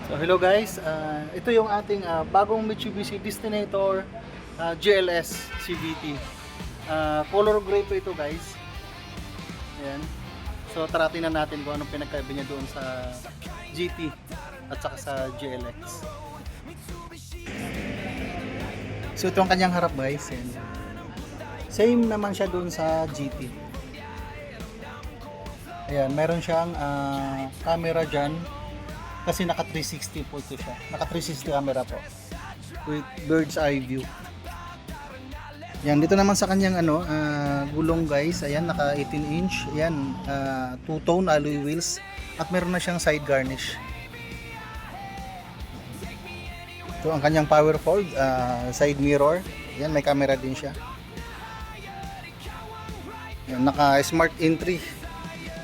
So hello guys, ito yung ating bagong Mitsubishi Destinator GLS CVT. Color gray po ito guys. Ayan. So tara tingnan natin kung anong pinagkaiba niya doon sa GT at saka sa GLX. So ito ang kanyang harap guys. Ayan. Same naman siya doon sa GT. Ayan, meron siyang camera dyan. Kasi naka 360 po ito siya. Naka 360 camera po. With bird's eye view. Yan, dito naman sa kanyang gulong guys. Ayan, naka 18 inch. Ayan, two-tone alloy wheels. At meron na siyang side garnish. Ito ang kanyang power fold. Side mirror. Ayan, may camera din siya. Ayan, naka smart entry.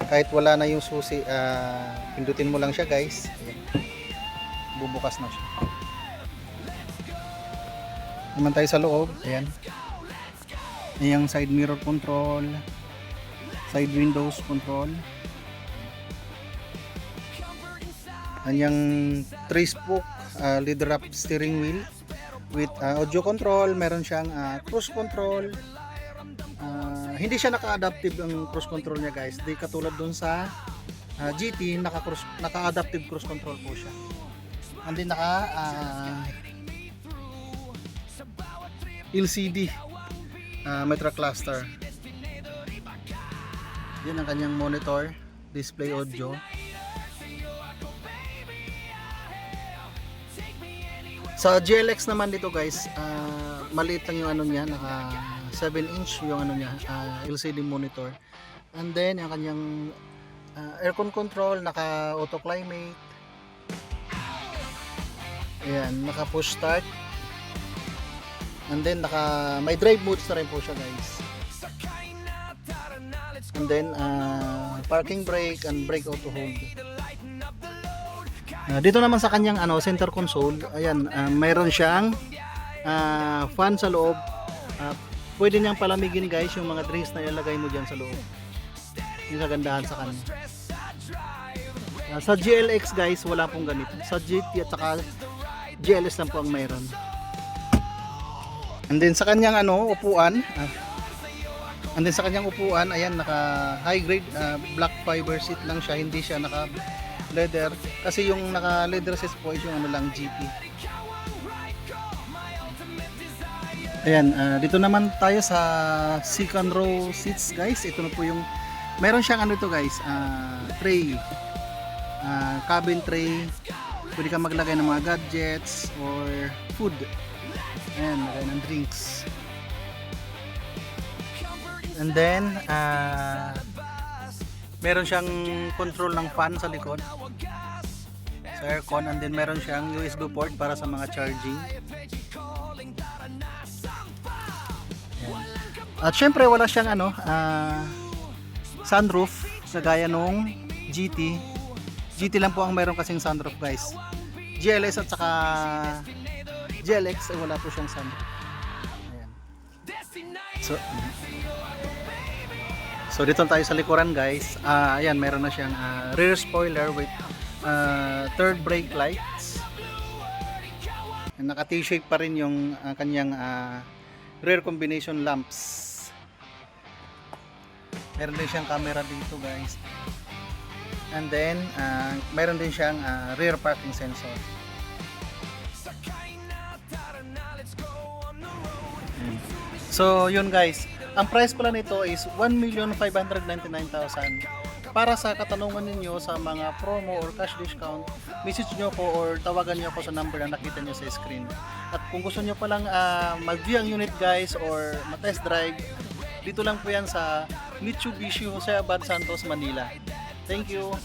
Kahit wala na yung susi, pindutin mo lang siya guys. Ayan. Bubukas na siya. Naman tayo sa loob. Ayan. Ayan, side mirror control, side windows control. Ayan, 3-spoke leather wrap steering wheel with audio control. Meron siyang cruise control. Hindi siya naka-adaptive ang cruise control niya guys. Di katulad dun sa GT, naka-adaptive cruise control po siya. And then naka LCD Metra cluster. Yan ang kanyang monitor, display audio. Sa GLX naman dito guys, maliit lang yung niya, naka 7-inch yung LCD monitor. And then yung kanyang aircon control, naka auto climate. Ayan, naka push start. And then may drive modes na rin po siya guys. And then parking brake and brake auto hold. Dito naman sa kanyang center console, ayan, mayroon siyang fan sa loob. Pwede niyang palamigin guys yung mga drinks na ilalagay mo dyan sa loob. Yung kagandahan sa kanya. Sa GLX guys, wala pong ganito. Sa GT at saka GLS lang po ang mayroon. And then sa kanyang upuan, ayan, naka high grade black fiber seat lang siya, hindi siya naka leather. Kasi yung naka leather seats po is yung GT. Ayan, dito naman tayo sa second row seats guys. Ito na po yung, meron siyang guys, tray, cabin tray. Pwede ka maglagay ng mga gadgets or food. Ayan, lagay ng drinks. And then, meron siyang control ng fan sa likod, sa aircon. And then meron siyang USB port para sa mga charging. At syempre wala siyang sunroof kagaya nung GT. GT lang po ang meron kasing sunroof guys. GLS at saka GLX ay wala po siyang sunroof. Ayan. So dito tayo sa likuran guys. Ayan, meron na siyang rear spoiler with third brake lights. Naka T-shape pa rin yung kanyang rear combination lamps. Meron din siyang camera dito guys. And then meron din siyang rear parking sensor. So yun guys, ang price pala nito is 1,599,000. Para sa katanungan ninyo sa mga promo or cash discount, message nyo ko or tawagan nyo ko sa number na nakita nyo sa screen. At kung gusto nyo palang mag-view ang unit guys or ma-test drive, dito lang po yan sa Mitsubishi Jose Abad Santos, Manila. Thank you!